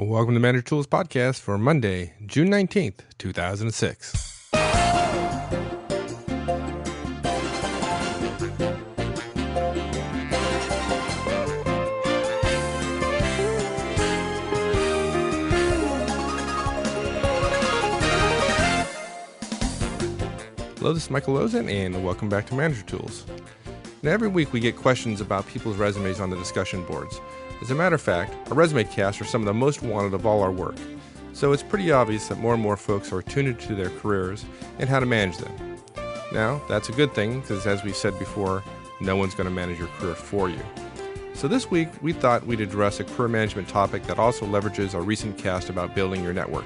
Welcome to Manager Tools Podcast for Monday, June 19th, 2006. Hello, this is Michael Lozen, and welcome back to Manager Tools. Now, every week we get questions about people's resumes on the discussion boards. As a matter of fact, our resume casts are some of the most wanted of all our work. So it's pretty obvious that more and more folks are tuned to their careers and how to manage them. Now, that's a good thing because, as we said before, no one's going to manage your career for you. So this week, we thought we'd address a career management topic that also leverages our recent cast about building your network.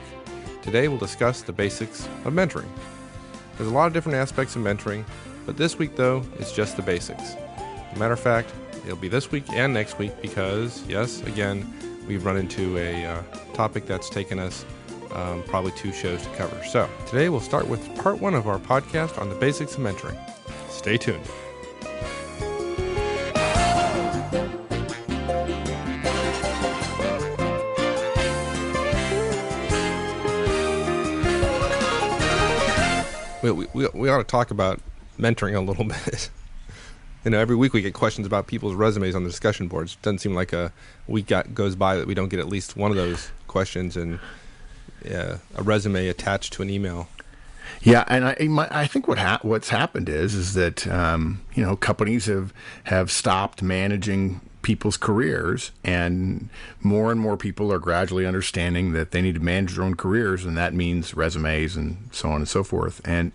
Today, we'll discuss the basics of mentoring. There's a lot of different aspects of mentoring, but this week, though, it's just the basics. As a matter of fact, it'll be this week and next week because, yes, again, we've run into a topic that's taken us probably 2 shows to cover. So today we'll start with part 1 of our podcast on the basics of mentoring. Stay tuned. We ought to talk about mentoring a little bit. You know, every week we get questions about people's resumes on the discussion boards. It doesn't seem like a week goes by that we don't get at least one of those questions and a resume attached to an email. Yeah, and I think what's happened is that companies have stopped managing people's careers, and more people are gradually understanding that they need to manage their own careers, and that means resumes and so on and so forth. And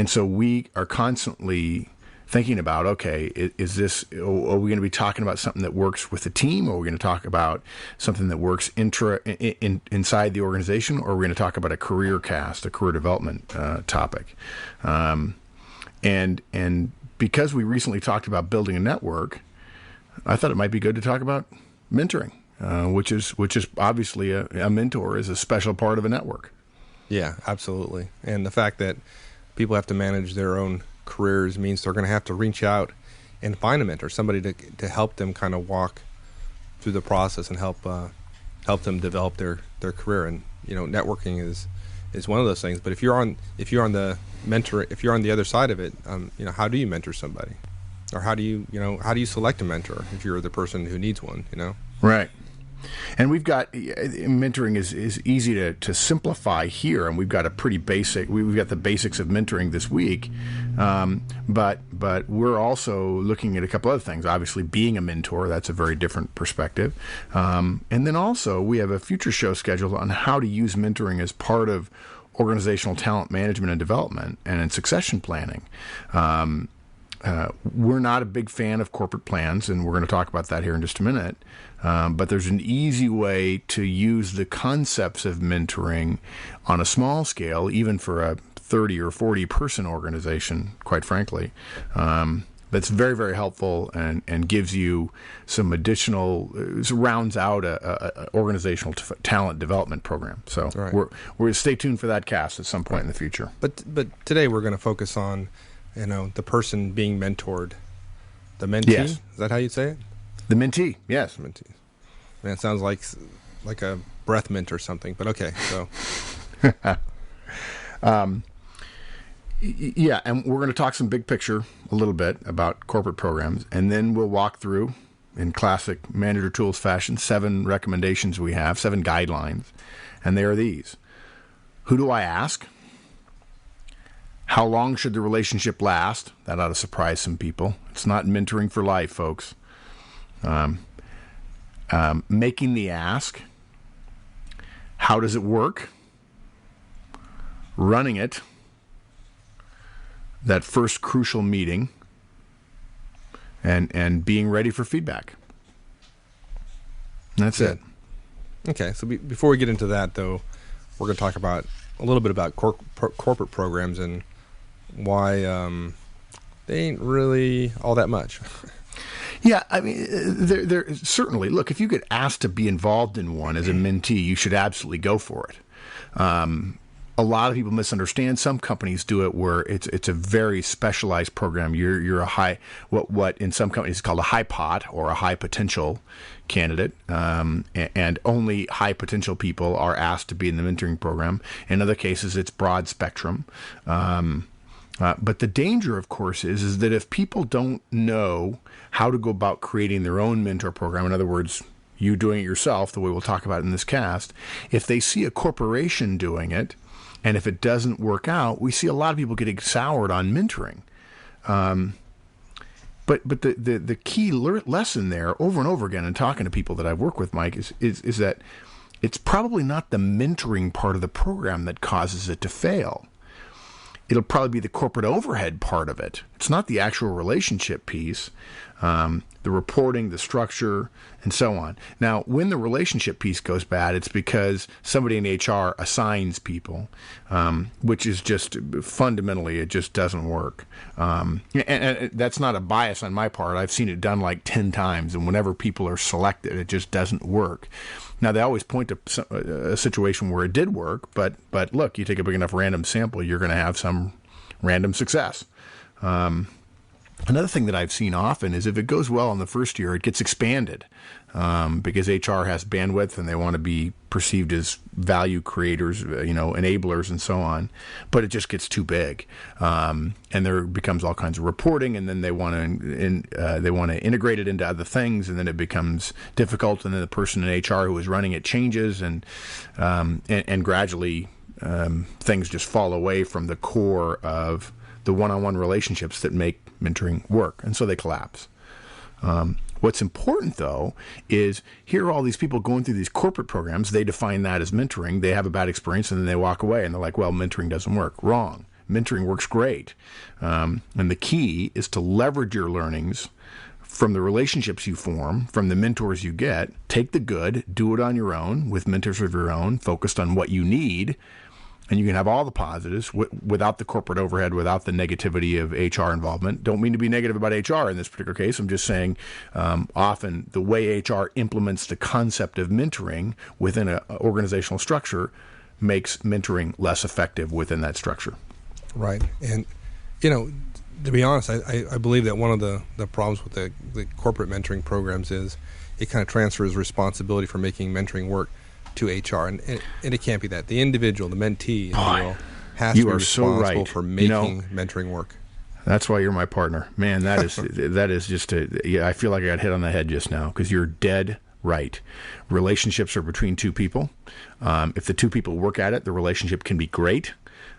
so we are constantly thinking about, okay, are we going to be talking about something that works with the team, or are we going to talk about something that works inside the organization, or are we going to talk about a career development topic? And because we recently talked about building a network, I thought it might be good to talk about mentoring, which is obviously a mentor is a special part of a network. Yeah, absolutely. And the fact that people have to manage their own careers means they're going to have to reach out and find a mentor, somebody to help them kind of walk through the process and help them develop their career. And networking is one of those things. But if you're on the other side of it, how do you mentor somebody, or how do you select a mentor if you're the person who needs one? Right. And we've got mentoring is easy to simplify here, and we've got we've got the basics of mentoring this week, but we're also looking at a couple other things. Obviously, being a mentor, that's a very different perspective, and then also we have a future show scheduled on how to use mentoring as part of organizational talent management and development and in succession planning. We're not a big fan of corporate plans, and we're going to talk about that here in just a minute. But there's an easy way to use the concepts of mentoring on a small scale, even for a 30 or 40 person organization, quite frankly. That's very, very helpful and gives you some additional, rounds out a organizational talent development program. So right. We're going to stay tuned for that cast at some point in the future. But today we're going to focus on the person being mentored, the mentee. Yes. Is that how you'd say it? The mentee, yes. Mentee. Man, it sounds like a breath mint or something, but okay. So, yeah, and we're going to talk some big picture a little bit about corporate programs, and then we'll walk through, in classic Manager Tools fashion, 7 recommendations we have, 7 guidelines, and they are these. Who do I ask? How long should the relationship last? That ought to surprise some people. It's not mentoring for life, folks. Making the ask. How does it work? Running it. That first crucial meeting. And being ready for feedback. And that's it. Okay, so before we get into that, though, we're going to talk about a little bit about corporate programs and why they ain't really all that much. Yeah, I mean, there certainly. Look, if you get asked to be involved in one as a mentee, you should absolutely go for it. a lot of people misunderstand. Some companies do it where it's a very specialized program. You're a high what in some companies is called a high pot or a high potential candidate, and only high potential people are asked to be in the mentoring program. In other cases, it's broad spectrum. But the danger, of course, is that if people don't know how to go about creating their own mentor program, in other words, you doing it yourself, the way we'll talk about in this cast, if they see a corporation doing it, and if it doesn't work out, we see a lot of people getting soured on mentoring. But the key lesson there, over and over again, and talking to people that I've worked with, Mike, is that it's probably not the mentoring part of the program that causes it to fail. It'll probably be the corporate overhead part of it. It's not the actual relationship piece, the reporting, the structure, and so on. Now, when the relationship piece goes bad, it's because somebody in HR assigns people, which is just fundamentally, it just doesn't work. And that's not a bias on my part. I've seen it done like 10 times, and whenever people are selected, it just doesn't work. Now, they always point to a situation where it did work, but look, you take a big enough random sample, you're going to have some random success. Another thing that I've seen often is if it goes well in the first year, it gets expanded because HR has bandwidth and they want to be perceived as value creators, enablers and so on. But it just gets too big, and there becomes all kinds of reporting, and then they want to integrate it into other things, and then it becomes difficult, and then the person in HR who is running it changes, and gradually things just fall away from the core of the one-on-one relationships that make mentoring work, and so they collapse. What's important, though, is here are all these people going through these corporate programs. They define that as mentoring. They have a bad experience, and then they walk away, and they're like, well, mentoring doesn't work. Wrong. Mentoring works great. And the key is to leverage your learnings from the relationships you form, from the mentors you get. Take the good, do it on your own, with mentors of your own, focused on what you need, and you can have all the positives without the corporate overhead, without the negativity of HR involvement. Don't mean to be negative about HR in this particular case. I'm just saying often the way HR implements the concept of mentoring within an organizational structure makes mentoring less effective within that structure. Right. And, to be honest, I believe that one of the problems with the corporate mentoring programs is it kind of transfers responsibility for making mentoring work to HR, and it can't be that. The individual, the mentee, has to be responsible for making mentoring work. That's why you're my partner. Man, that is just I feel like I got hit on the head just now, because you're dead right. Relationships are between two people. If the two people work at it, the relationship can be great.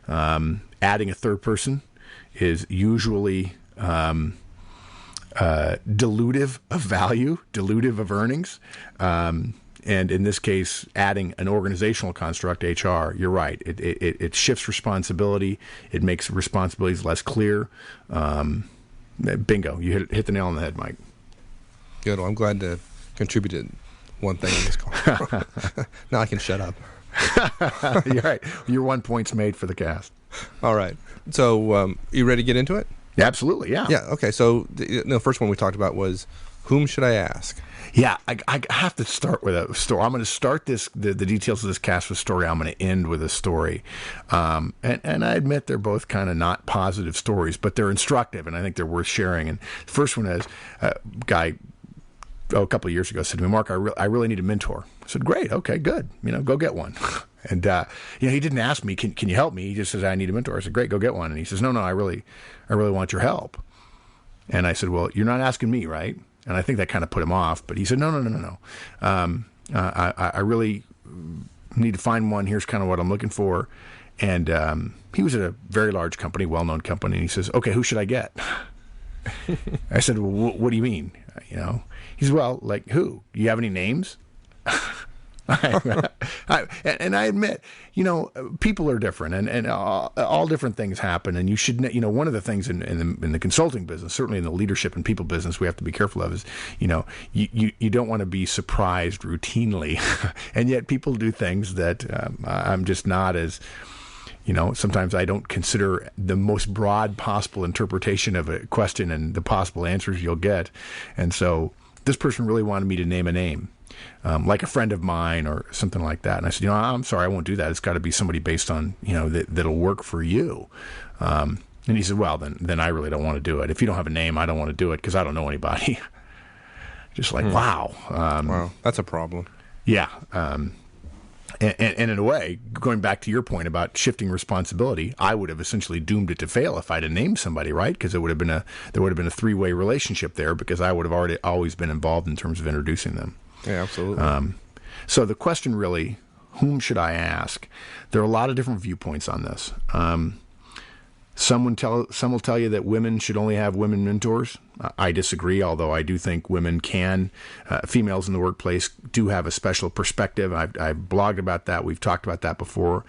Adding a third person is usually dilutive of value, dilutive of earnings. And in this case, adding an organizational construct, HR, you're right. It shifts responsibility. It makes responsibilities less clear. Bingo. You hit the nail on the head, Mike. Good. Well, I'm glad to contribute to one thing in this call. Now I can shut up. You're right. Your 1 point's made for the cast. All right. So you ready to get into it? Yeah, absolutely, yeah. Yeah, okay. So the first one we talked about was, whom should I ask? Yeah, I have to start with a story. I'm going to start the details of this cast with a story. I'm going to end with a story. And I admit they're both kind of not positive stories, but they're instructive, and I think they're worth sharing. And the first one is a guy a couple of years ago said to me, Mark, I really need a mentor. I said, great, okay, good. Go get one. And he didn't ask me, can you help me? He just says, I need a mentor. I said, great, go get one. And he says, no, I really want your help. And I said, well, you're not asking me, right? And I think that kind of put him off. But he said, no. I really need to find one. Here's kind of what I'm looking for. And he was at a very large company, well-known company. And he says, okay, who should I get? I said, well, what do you mean? He says, well, like who? Do you have any names? And I admit, people are different, and all different things happen. And you should, one of the things in the consulting business, certainly in the leadership and people business, we have to be careful of is, you don't want to be surprised routinely, and yet people do things that I'm just not as. Sometimes I don't consider the most broad possible interpretation of a question and the possible answers you'll get. And so this person really wanted me to name a name. like a friend of mine or something like that. And I said, I'm sorry, I won't do that. It's got to be somebody based on, that'll work for you. And he said, well, then I really don't want to do it. If you don't have a name, I don't want to do it because I don't know anybody. Just like, wow. Wow, that's a problem. Yeah. And in a way, going back to your point about shifting responsibility, I would have essentially doomed it to fail if I'd have named somebody, right? Because there would have been a three-way relationship there because I would have always been involved in terms of introducing them. Yeah, absolutely. So the question really, whom should I ask? There are a lot of different viewpoints on this. Some will tell you that women should only have women mentors. I disagree, although I do think females in the workplace do have a special perspective. I've blogged about that. We've talked about that before.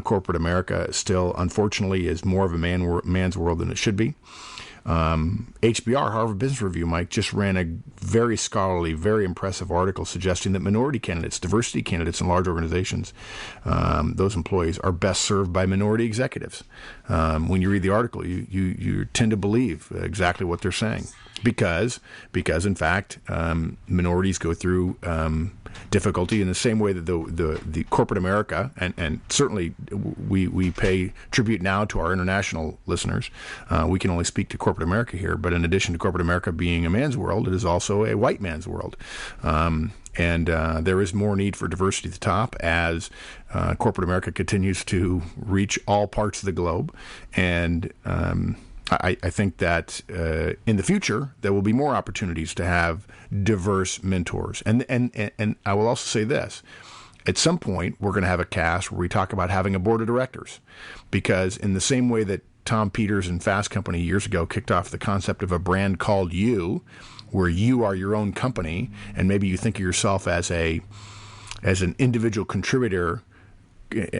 Corporate America still, unfortunately, is more of a man's world than it should be. HBR, Harvard Business Review, Mike, just ran a very scholarly, very impressive article suggesting that minority candidates, diversity candidates in large organizations, those employees are best served by minority executives. When you read the article, you tend to believe exactly what they're saying because in fact, minorities go through difficulty in the same way that the corporate America, and certainly we pay tribute now to our international listeners. We can only speak to corporate America here, but in addition to corporate America being a man's world, it is also a white man's world. And there is more need for diversity at the top as corporate America continues to reach all parts of the globe. And I think that in the future there will be more opportunities to have diverse mentors. And I will also say this. At some point, we're going to have a cast where we talk about having a board of directors. Because in the same way that Tom Peters and Fast Company years ago kicked off the concept of a brand called You, where you are your own company, and maybe you think of yourself as an individual contributor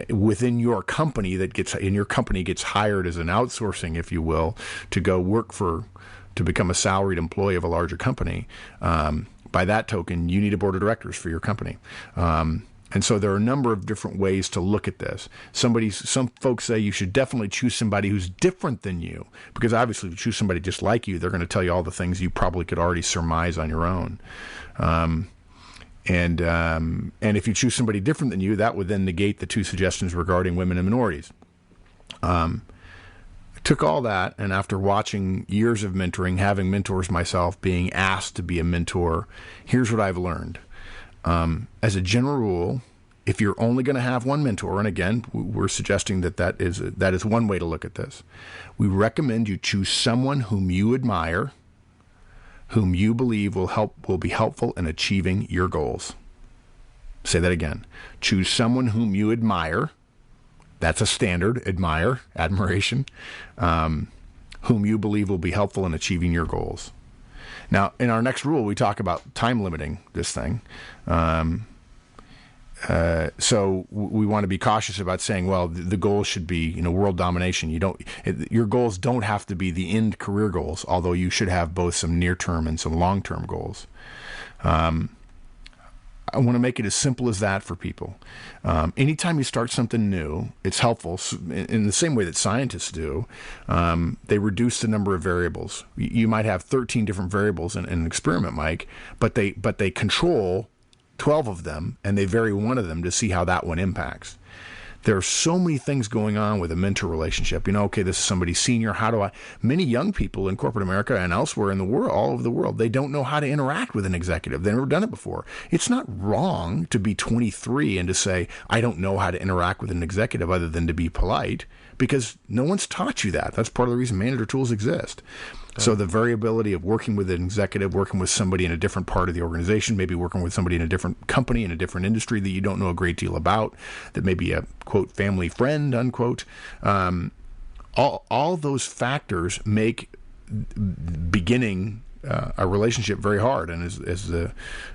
within your company your company gets hired as an outsourcing, if you will, to go work to become a salaried employee of a larger company. By that token, you need a board of directors for your company. And so there are a number of different ways to look at this. Some folks say you should definitely choose somebody who's different than you, because obviously if you choose somebody just like you, they're going to tell you all the things you probably could already surmise on your own. And if you choose somebody different than you, that would then negate the two suggestions regarding women and minorities. I took all that, and after watching years of mentoring, having mentors myself, being asked to be a mentor, here's what I've learned. As a general rule, if you're only going to have one mentor, and again, we're suggesting that is one way to look at this, we recommend you choose someone whom you admire, whom you believe will be helpful in achieving your goals. Say that again. Choose someone whom you admire. That's a standard, admiration, whom you believe will be helpful in achieving your goals. Now, in our next rule, we talk about time limiting this thing. So we want to be cautious about saying, well, the goal should be, world domination. Your goals don't have to be the end career goals, although you should have both some near-term and some long-term goals. I want to make it as simple as that for people. Anytime you start something new, it's helpful in the same way that scientists do. They reduce the number of variables. You might have 13 different variables in an experiment, Mike, but they control 12 of them, and they vary one of them to see how that one impacts. There are so many things going on with a mentor relationship. Okay, this is somebody senior. Many young people in corporate America and elsewhere in the world, all over the world, they don't know how to interact with an executive. They've never done it before. It's not wrong to be 23 and to say, I don't know how to interact with an executive other than to be polite, because no one's taught you that. That's part of the reason manager tools exist. So the variability of working with an executive, working with somebody in a different part of the organization, maybe working with somebody in a different company, in a different industry that you don't know a great deal about, that may be a, quote, family friend, unquote. All those factors make beginning a relationship very hard. And as the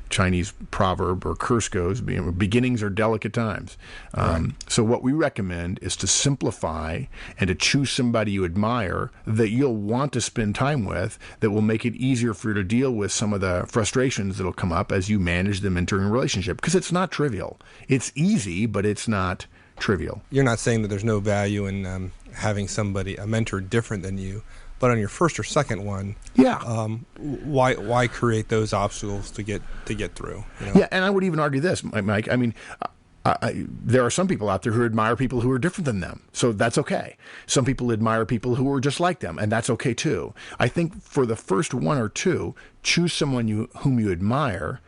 Chinese proverb or curse goes, beginnings are delicate times. Right. So what we recommend is to simplify and to choose somebody you admire that you'll want to spend time with, that will make it easier for you to deal with some of the frustrations that'll come up as you manage the mentoring relationship. Because it's not trivial. It's easy, but it's not trivial. You're not saying that there's no value in having a mentor different than you. But on your first or second one, why create those obstacles to get through? You know? Yeah, and I would even argue this, Mike. I mean, there are some people out there who admire people who are different than them, so that's okay. Some people admire people who are just like them, and that's okay too. I think for the first one or two, choose someone whom you admire.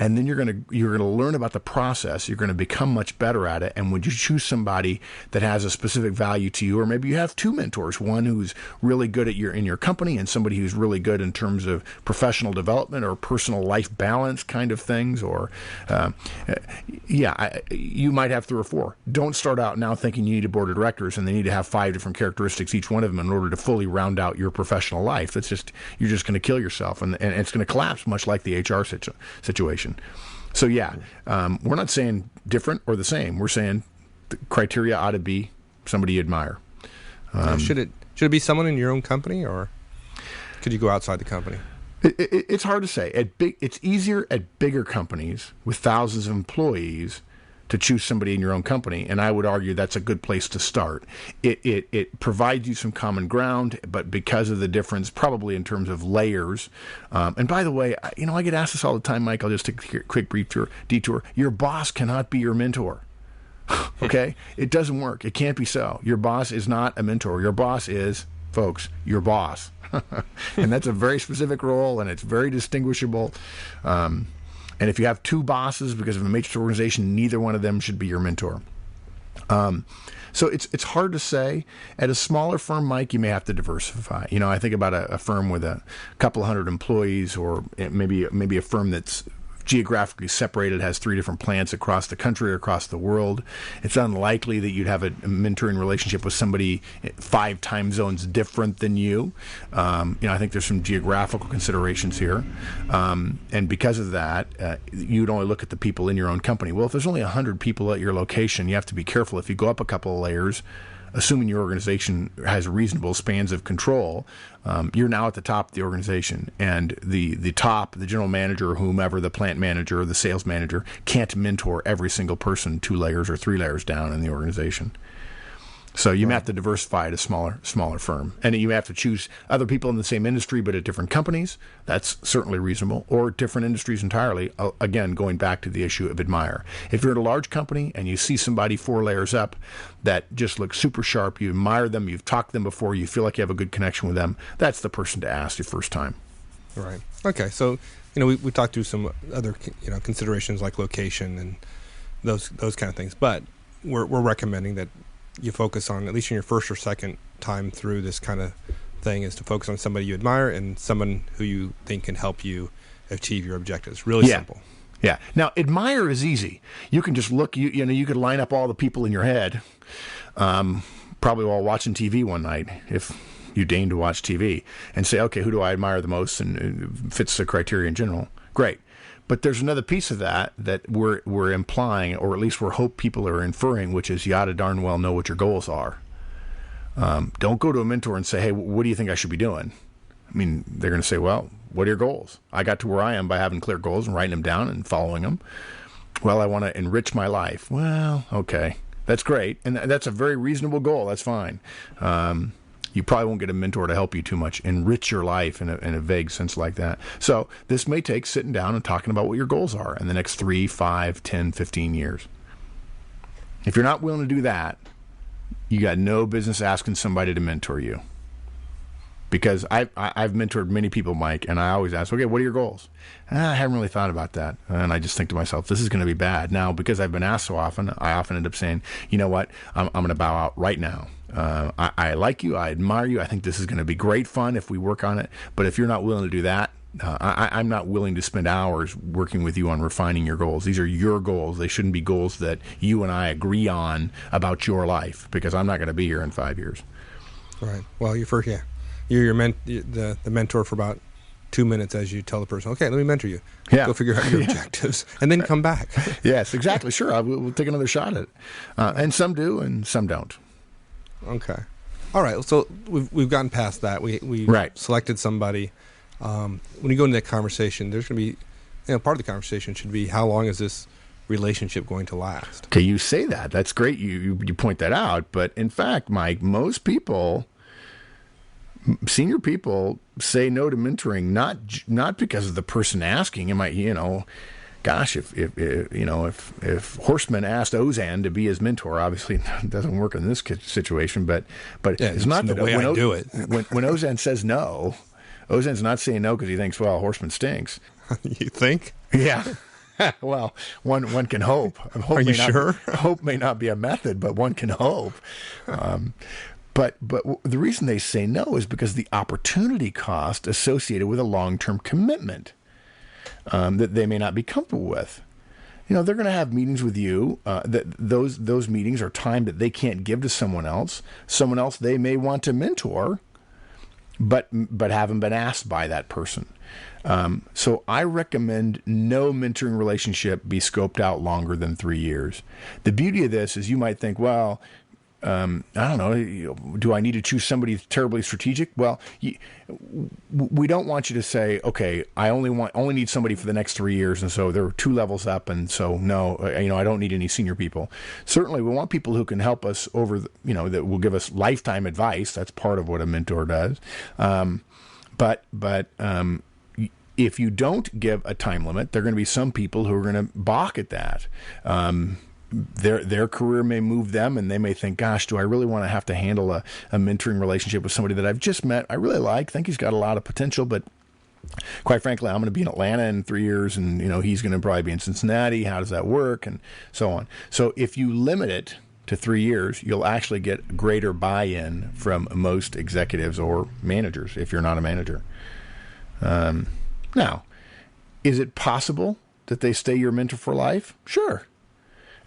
And then you're gonna learn about the process. You're gonna become much better at it. And when you choose somebody that has a specific value to you, or maybe you have two mentors, one who's really good in your company, and somebody who's really good in terms of professional development or personal life balance kind of things, or you might have 3 or 4. Don't start out now thinking you need a board of directors and they need to have 5 different characteristics, each one of them, in order to fully round out your professional life. You're just going to kill yourself, and it's going to collapse, much like the HR situation. So we're not saying different or the same. We're saying the criteria ought to be somebody you admire. Should it be someone in your own company, or could you go outside the company? It's hard to say. It's easier at bigger companies with thousands of employees to choose somebody in your own company, and I would argue that's a good place to start. It provides you some common ground, but because of the difference, probably in terms of layers. And by the way, I get asked this all the time, Mike. I'll just take a quick brief detour. Your boss cannot be your mentor. Okay? It doesn't work. It can't be so. Your boss is not a mentor. Your boss is, folks, your boss. And that's a very specific role, and it's very distinguishable. And if you have 2 bosses because of a matrix organization, neither one of them should be your mentor. So it's hard to say. At a smaller firm, Mike, you may have to diversify. I think about a firm with a couple hundred employees, or maybe a firm that's geographically separated, has 3 different plants across the country or across the world. It's unlikely that you'd have a mentoring relationship with somebody 5 time zones different than you. I think there's some geographical considerations here. And because of that, you'd only look at the people in your own company. Well, if there's only 100 people at your location, you have to be careful. If you go up a couple of layers, assuming your organization has reasonable spans of control, you're now at the top of the organization, and the top, the general manager or whomever, the plant manager or the sales manager, can't mentor every single person 2 layers or 3 layers down in the organization. So you may have to diversify at a smaller firm. And you may have to choose other people in the same industry but at different companies. That's certainly reasonable. Or different industries entirely. Again, going back to the issue of admire. If you're at a large company and you see somebody 4 layers up that just looks super sharp, you admire them, you've talked to them before, you feel like you have a good connection with them, that's the person to ask your first time. Right. Okay. So, we talked through some other, considerations like location and those kind of things. But we're recommending that you focus on, at least in your first or second time through this kind of thing, is to focus on somebody you admire and someone who you think can help you achieve your objectives. Really simple. Yeah. Now, admire is easy. You can just look, you could line up all the people in your head, probably while watching TV one night, if you deign to watch TV, and say, okay, who do I admire the most, and it fits the criteria in general. Great. But there's another piece of that we're implying, or at least we hope people are inferring, which is you ought to darn well know what your goals are. Don't go to a mentor and say, hey, what do you think I should be doing? I mean, they're going to say, well, what are your goals? I got to where I am by having clear goals and writing them down and following them. Well, I want to enrich my life. Well, okay, that's great. And that's a very reasonable goal. That's fine. You probably won't get a mentor to help you too much. Enrich your life in a vague sense like that. So this may take sitting down and talking about what your goals are in the next 3, 5, 10, 15 years. If you're not willing to do that, you got no business asking somebody to mentor you. Because I've mentored many people, Mike, and I always ask, okay, what are your goals? I haven't really thought about that. And I just think to myself, this is going to be bad. Now, because I've been asked so often, I often end up saying, you know what, I'm going to bow out right now. I like you. I admire you. I think this is going to be great fun if we work on it. But if you're not willing to do that, I'm not willing to spend hours working with you on refining your goals. These are your goals. They shouldn't be goals that you and I agree on about your life, because I'm not going to be here in 5 years. Right. Well, you're the mentor for about 2 minutes as you tell the person, okay, let me mentor you. Yeah. Go figure out your objectives, and then come back. Yes, exactly. Sure. We'll take another shot at it. And some do and some don't. Okay. All right. So we've gotten past that. We selected somebody. When you go into that conversation, there's going to be, part of the conversation should be, how long is this relationship going to last? Okay, you say that. That's great. You point that out. But in fact, Mike, most people Senior people say no to mentoring not because of the person asking. It might, gosh, if Horstman asked Ozan to be his mentor, obviously it doesn't work in this situation. But it's not the way I do it. When Ozan says no, Ozan's not saying no because he thinks, well, Horstman stinks. You think? Yeah. Well, one can hope. Are you sure? Hope may not be a method, but one can hope. But the reason they say no is because the opportunity cost associated with a long-term commitment that they may not be comfortable with. They're going to have meetings with you. Those meetings are time that they can't give to someone else. Someone else they may want to mentor, but haven't been asked by that person. So I recommend no mentoring relationship be scoped out longer than 3 years. The beauty of this is you might think, well, I don't know, do I need to choose somebody terribly strategic? Well, we don't want you to say, okay, I only need somebody for the next 3 years, and so they're 2 levels up, and so no, I don't need any senior people. Certainly, we want people who can help us over, that will give us lifetime advice. That's part of what a mentor does. But if you don't give a time limit, there are going to be some people who are going to balk at that. Their career may move them, and they may think, gosh, do I really want to have to handle a mentoring relationship with somebody that I've just met? I really think he's got a lot of potential, but quite frankly, I'm going to be in Atlanta in 3 years, and he's going to probably be in Cincinnati. How does that work? And so on. So if you limit it to 3 years, you'll actually get greater buy-in from most executives or managers if you're not a manager. Now, is it possible that they stay your mentor for life? Sure.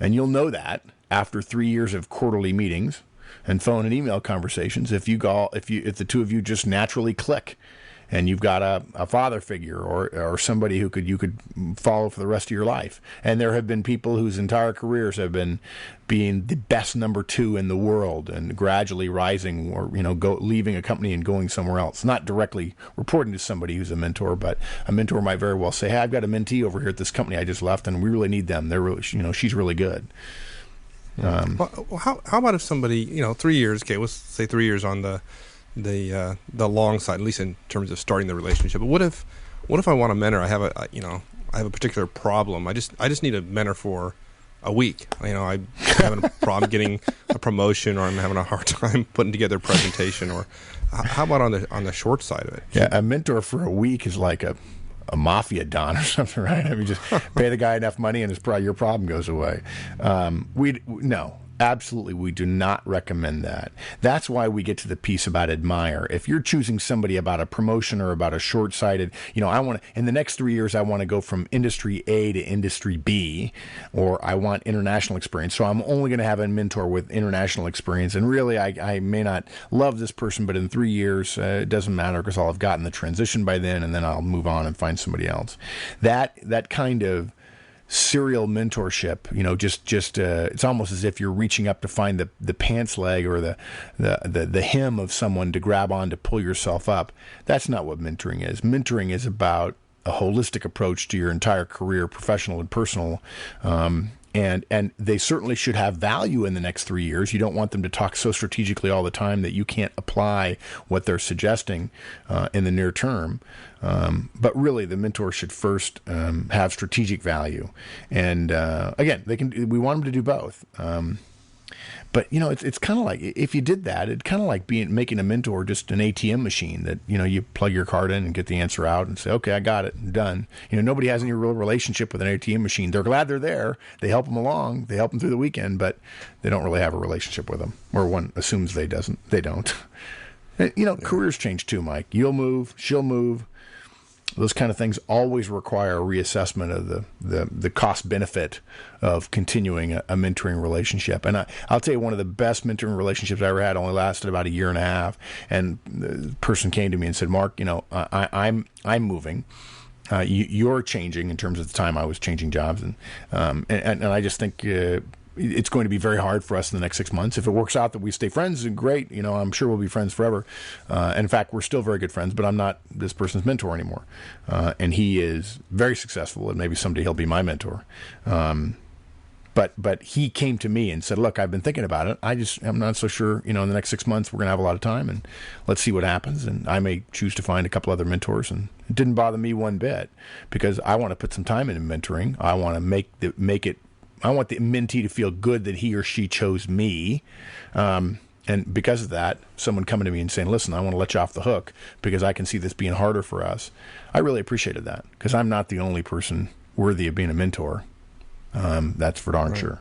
And you'll know that after 3 years of quarterly meetings and phone and email conversations, if the two of you just naturally click, and you've got a father figure or somebody who you could follow for the rest of your life. And there have been people whose entire careers have been being the best number 2 in the world and gradually rising, or leaving a company and going somewhere else. Not directly reporting to somebody who's a mentor, but a mentor might very well say, "Hey, I've got a mentee over here at this company I just left, and we really need them. They're really, she's really good." Well, how about if somebody, 3 years? Okay, let's say 3 years on the long side, at least in terms of starting the relationship. But what if I want a mentor? I have a particular problem. I just need a mentor for a week. I'm having a problem getting a promotion, or I'm having a hard time putting together a presentation. Or how about on the short side of it? Yeah, a mentor for a week is like a mafia don or something, right? I mean, just pay the guy enough money, and your problem goes away. No. Absolutely, we do not recommend that. That's why we get to the piece about admire. If you're choosing somebody about a promotion or about a short-sighted, I want to, in the next 3 years, I want to go from industry A to industry B, or I want international experience. So I'm only going to have a mentor with international experience. And really, I may not love this person, but in 3 years, it doesn't matter because I'll have gotten the transition by then, and then I'll move on and find somebody else. That kind of serial mentorship, it's almost as if you're reaching up to find the pants leg or the hem of someone to grab on to pull yourself up. That's not what mentoring is. Mentoring is about a holistic approach to your entire career, professional and personal. And they certainly should have value in the next 3 years. You don't want them to talk so strategically all the time that you can't apply what they're suggesting in the near term. But really, the mentor should first have strategic value. And again, we want them to do both. But it's kind of like, if you did that, it's kind of like making a mentor just an ATM machine that you plug your card in and get the answer out and say, okay, I got it, I'm done. Nobody has any real relationship with an ATM machine. They're glad they're there. They help them along. They help them through the weekend, but they don't really have a relationship with them. Or one assumes they don't. Careers change too, Mike. You'll move, she'll move. Those kind of things always require a reassessment of the cost benefit of continuing a mentoring relationship. And I'll tell you, one of the best mentoring relationships I ever had only lasted about 1.5 years. And the person came to me and said, "Mark, I'm moving. You're changing," in terms of the time I was changing jobs, and I just think it's going to be very hard for us in the next 6 months. If it works out that we stay friends, great. I'm sure we'll be friends forever. In fact, we're still very good friends, but I'm not this person's mentor anymore. And he is very successful, and maybe someday he'll be my mentor. But he came to me and said, look, I've been thinking about it. I'm not so sure, in the next 6 months we're going to have a lot of time, and let's see what happens. And I may choose to find a couple other mentors. And it didn't bother me one bit, because I want to put some time into mentoring. I want to I want the mentee to feel good that he or she chose me. And because of that, someone coming to me and saying, listen, I want to let you off the hook because I can see this being harder for us. I really appreciated that, because I'm not the only person worthy of being a mentor. That's for darn sure.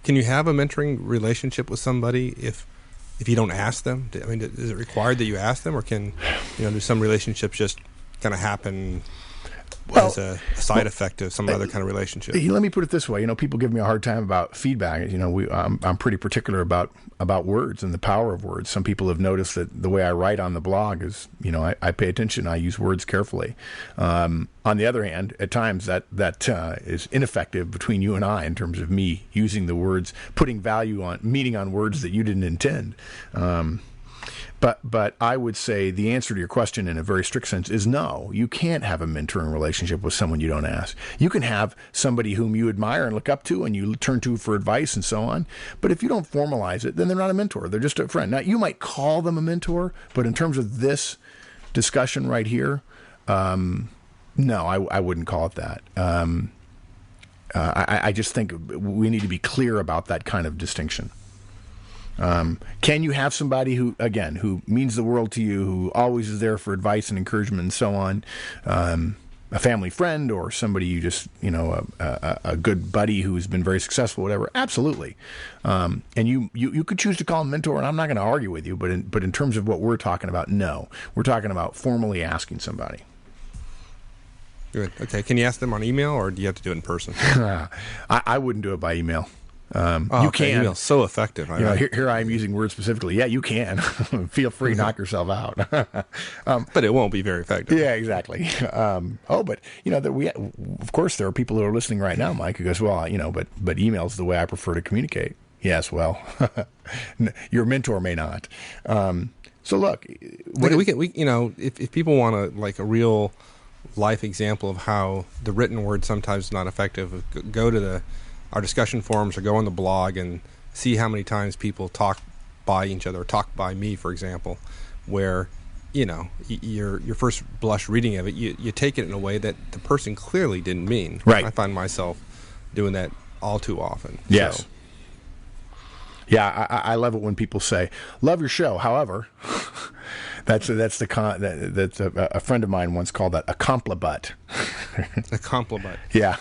Can you have a mentoring relationship with somebody if you don't ask them? I mean, is it required that you ask them, or can, do some relationships just kind of happen as a side effect of some other kind of relationship? Let me put it this way. People give me a hard time about feedback. I'm pretty particular about words and the power of words. Some people have noticed that the way I write on the blog is, I pay attention. I use words carefully. On the other hand, at times that is ineffective between you and I in terms of me using the words, putting meaning on words that you didn't intend. But I would say the answer to your question in a very strict sense is no. You can't have a mentoring relationship with someone you don't ask. You can have somebody whom you admire and look up to and you turn to for advice and so on. But if you don't formalize it, then they're not a mentor. They're just a friend. Now, you might call them a mentor, but in terms of this discussion right here, no, I wouldn't call it that. I just think we need to be clear about that kind of distinction. Can you have somebody who means the world to you, who always is there for advice and encouragement and so on, a family friend or somebody you just, a good buddy who's been very successful, whatever? Absolutely. And you could choose to call him mentor, and I'm not going to argue with you, but in terms of what we're talking about, no. We're talking about formally asking somebody. Good. Okay. Can you ask them on email, or do you have to do it in person? I wouldn't do it by email. You can. Email's so effective. Here I am using words specifically. Yeah, you can. Feel free, knock yourself out. But it won't be very effective. Yeah, exactly. But of course, there are people who are listening right now, Mike, who goes, well, but email's the way I prefer to communicate. Yes, well, your mentor may not. So look, if people want a real life example of how the written word sometimes is not effective, go to our discussion forums or go on the blog and see how many times people talk by each other, or talk by me, for example, where, your first blush reading of it, you take it in a way that the person clearly didn't mean. Right. I find myself doing that all too often. Yes. So. Yeah, I love it when people say, love your show, however... That's a friend of mine once called that a complibut. A complibut. Yeah.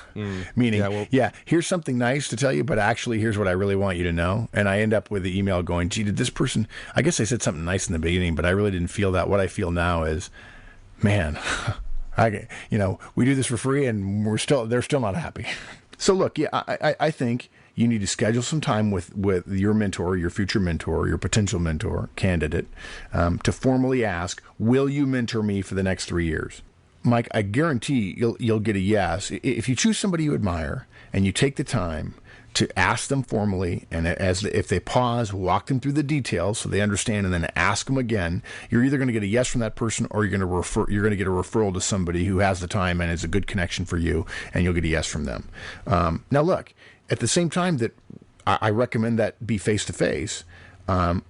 Meaning, here's something nice to tell you, but actually here's what I really want you to know. And I end up with the email going, gee, did this person, I guess I said something nice in the beginning, but I really didn't feel that. What I feel now is, man, we do this for free and they're still not happy. So look, I think you need to schedule some time with your mentor, your future mentor, your potential mentor candidate, to formally ask, will you mentor me for the next 3 years? Mike, I guarantee you'll get a yes. If you choose somebody you admire and you take the time to ask them formally, and if they pause, walk them through the details so they understand, and then ask them again, you're either going to get a yes from that person, or you're going to get a referral to somebody who has the time and is a good connection for you, and you'll get a yes from them. Now look, at the same time that I recommend that be face-to-face,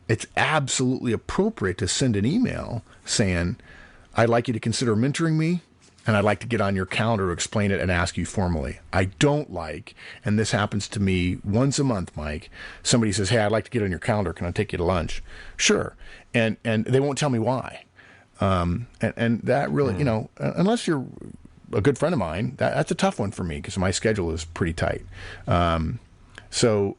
it's absolutely appropriate to send an email saying, I'd like you to consider mentoring me, and I'd like to get on your calendar to explain it and ask you formally. I don't like, and this happens to me once a month, Mike, somebody says, hey, I'd like to get on your calendar. Can I take you to lunch? Sure. And they won't tell me why. And that really, unless you're a good friend of mine, that's a tough one for me because my schedule is pretty tight. So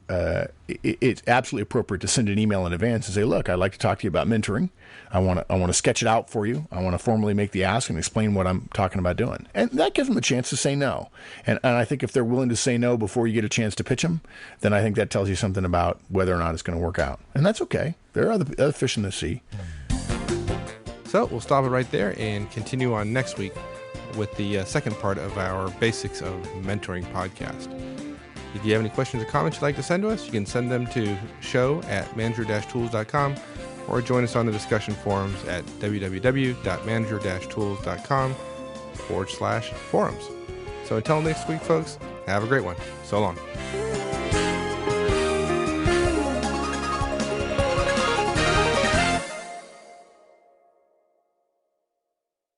it's absolutely appropriate to send an email in advance and say, look, I'd like to talk to you about mentoring. I want to sketch it out for you. I want to formally make the ask and explain what I'm talking about doing. And that gives them a chance to say no. And I think if they're willing to say no before you get a chance to pitch them, then I think that tells you something about whether or not it's going to work out. And that's okay. There are other fish in the sea. So we'll stop it right there and continue on next week with the second part of our Basics of Mentoring podcast. If you have any questions or comments you'd like to send to us, you can send them to show@manager-tools.com or join us on the discussion forums at www.manager-tools.com/forums. So until next week, folks, have a great one. So long.